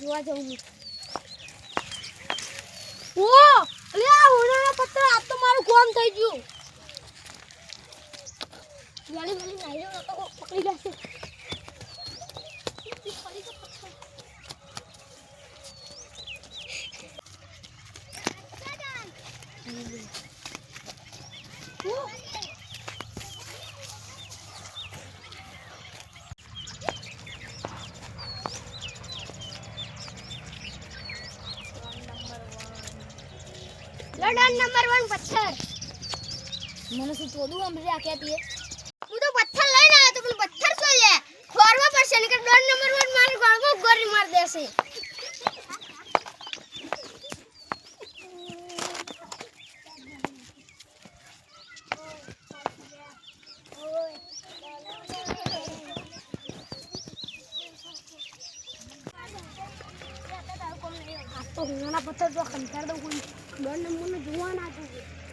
જોવા જવું ઓ અલે આ હોના પત્તર આ તો મારું કામ થઈ ગયું વાલી વાલી નાઈ તો પકડી જશે लड़न नंबर 1 पत्थर मैंने से तोड़ू हम से आके आती है तू तो पत्थर लेना है तो फिर पत्थर सो ले खोरवा पर से निकल लड़न नंबर 1 मार गाड़ को गोरी मार दे से तो होना पत्थर तो खंतर दो कोई डर नंबर ने जुआ ना तू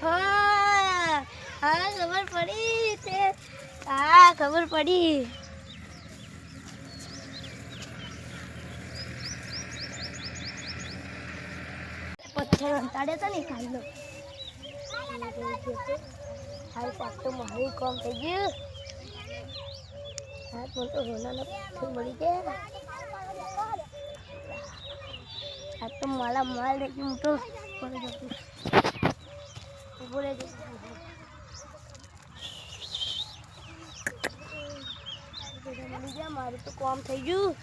हां हां खबर पड़ी ते हां खबर पड़ी पत्थर अंताड़े तो नहीं खाई लो हाय पास तो मारू काम થઈ ગયું हाथ मन तो होना ना पत्थर मળી ગયા આ તો માલા માલ દેખી હું તો બોલે જતું બોલે મળી ગયા મારું તો કામ થઈ ગયું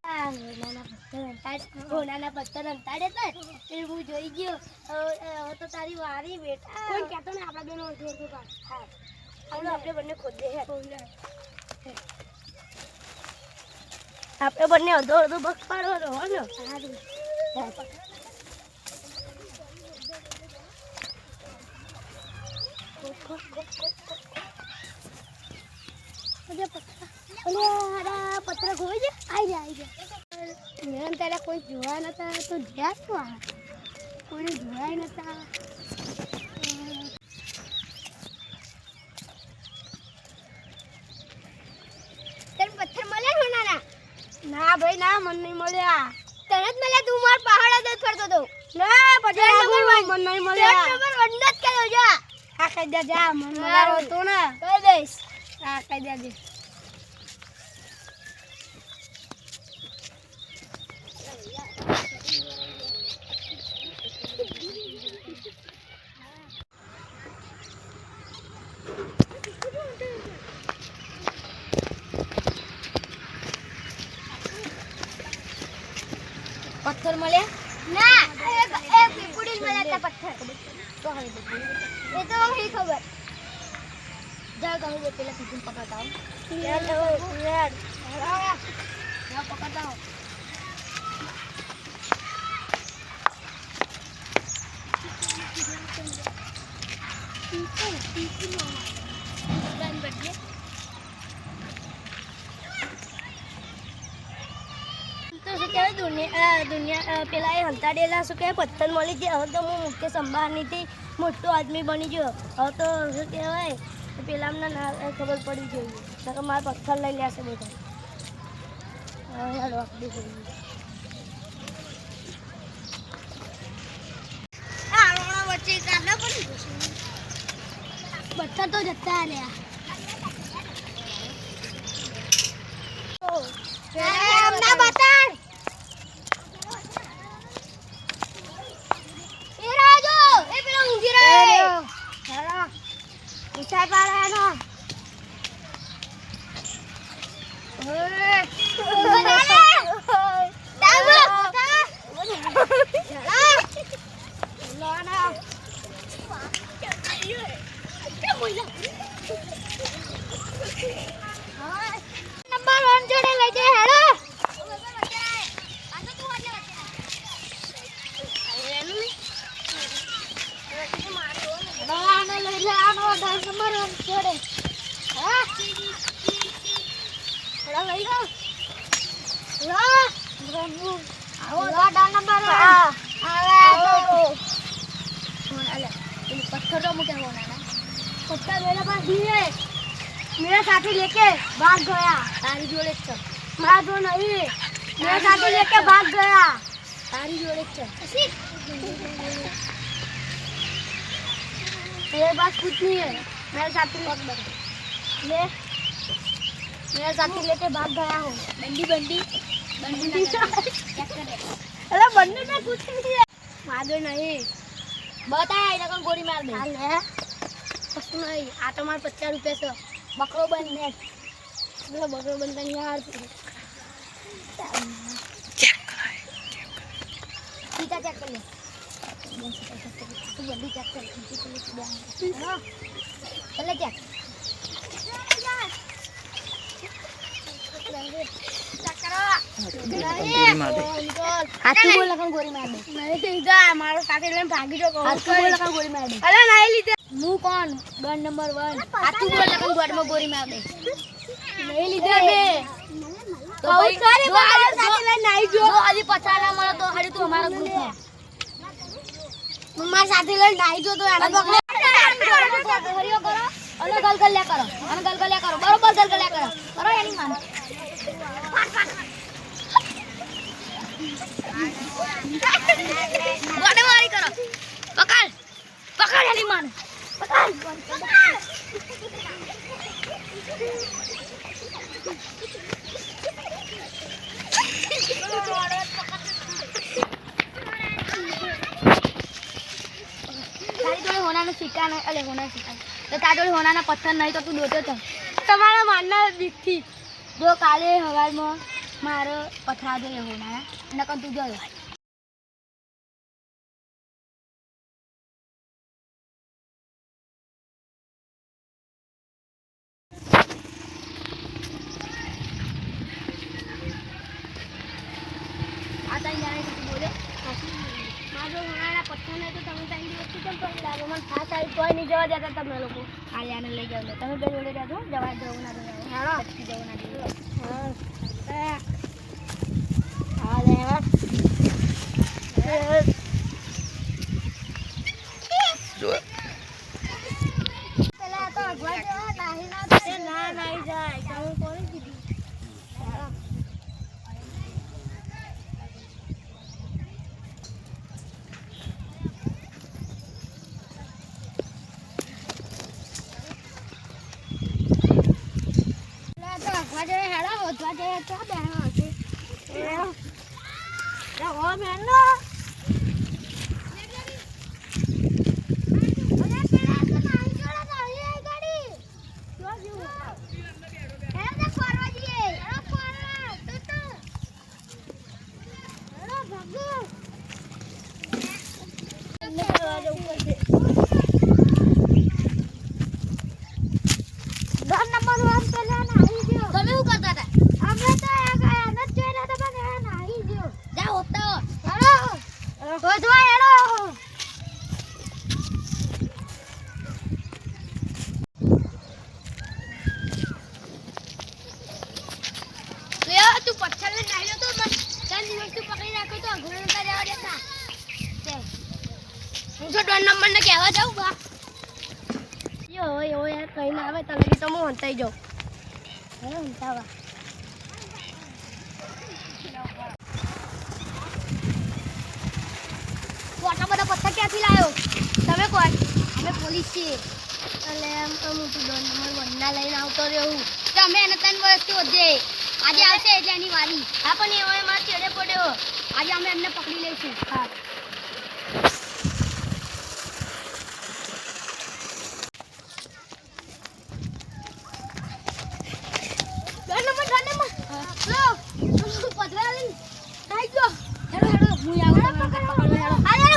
હા નાના પથ્થર અંતાડે તો હું જોઈ ગયો હવે તો તારી વારી બેટા કોઈ કહેતો ને આપણા બેનો જોડતો હા આપણે બંને ખોદે આપણે બંને અડધો અડધો બગ પાડવાનો હો ને સારું પત્ર ખોઈ છે આવી જાય મેં તારા કોઈ જોવા નતા તો જ્યાં શું આ કોઈને જોવાય નતા પથ્થર મળે હોનાના ના ભાઈ ના મન નહીં મળ્યા તરત મળ્યા તું માર પહાડ જ ફરતો તો ના પછી મન નહીં મળ્યા નંબર 1 જ કર્યો જા આ કહી દે જા મન મળ્યો તો ને કહી દઈશ આ કહી દેજે पत्थर मले ना एक पुडिल में था पत्थर तो हमें ये तो ही खबर जाओ कहीं पे पहले किचन पकड़ता हूं यार यार क्या पकड़ता हूं दुनिया पेला ए हंताडेला શું કે પથ્થર મળી ગયા હવે તો હું મુખ્ય સંભાળનીથી મોટો આદમી બની ગયો હવે તો શું કહેવાય પેલામને ના ખબર પડી જોઈએ નકર માર પથ્થર લઈ લેશે બધા હાલો આપડી જોઈએ આ રોણા વચ્ચે કાઢના પડી જશે પથ્થર તો જતા રહ્યા ના બતા ऊंचाई पर है ना नंबर 1 जोड़े ले जाए हेलो नंबर 1 जोड़े हां थोड़ा भाई लो लो आओ डाल नंबर आवे तो अले ये पत्थर तो मुझे होना ना पत्थर मेरे पास ही है मेरा साथी लेके भाग गया। तारी जोड़े चल। मैं तो नहीं, मेरा साथी लेके भाग गया। तारी जोड़े चल। मेरे पास कुछ नहीं है, मेरा साथी ले, मेरा साथी लेके भाग गया हूँ। बंडी बंडी बंडी अरे बंडी में कुछ नहीं है। मारो नहीं, बता इधर गोली मार दे। कुछ नहीं, आ तुम्हारे 50 रुपये से बकरो बन है। बकरो बनता नहीं यार। सीधा चेक कर ले, तू जल्दी चेक कर। चले चेक गोली मार दे। नहीं सीधा हमारे साथी लेने भागी जो गोली मार दे। अरे नहीं लीजिए मुँह कौन गन नंबर 1 आतू बोल लगन गोड़ में गोली मार दे। नहीं लीजिए बे तो भाई सारे साथी लेने नहीं जो अभी पता ना मला तो हरी तू हमारा ग्रुप में हमारे साथी लेने नहीं जो तो यार पकड़े हरियो करो और गलगलिया करो बरोबर गलगलिया करो यानी मान गोड़े मारी करो पकड़ यानी मान पकड़ होना ना सिक्का नहीं अरे होना सिक्का तो ताजोड़ी होना ना पत्थर नहीं तो तू लोटे था तुम्हारा मानना बिक थी जो काले हवाई में मारो पथरा दे होना है न कौन तू जो आता ही जाने तो बोले मारो होना ना पत्थर नहीं तो तुम टाइम दिवस तो तुम लागे मन खास आई कोई नहीं जवा देता तुम लोग को आ जाने ले जाओ तुम पे जोड़े जा दो जवा दो ना दो हां अच्छी दो ना दो हां आ ले जो पहले तो अगवा जो ना नहीं जाए तुम कौन दीदी तू पत्थर में नहीं तो बस चल दिवस तू पकड़ी रखो तो घूमने का जावा देता मुझे 2 नंबर ने कहवा जाऊ बा यो यार कहीं ना आवे तले तो मु हंताई जाऊ अरे हंतावा मोटा बड़ा पत्थर क्यांથી લાયો તમે કોણ અમે પોલીસ છીએ એટલે એમ તો હું તો 2 નંબર વન્ના લઈને આવતો રહ્યો તમે એને 3 વર્ષથી ઓજે આજે આવશે એટલે એની વારી હા પણ એ હોય માર ચેડે પડ્યો આજે અમે એમને પકડી લઈશું હા લો પધરા લઈને આવી ગયો હેડો હું આવું તમને પકડવા હેડો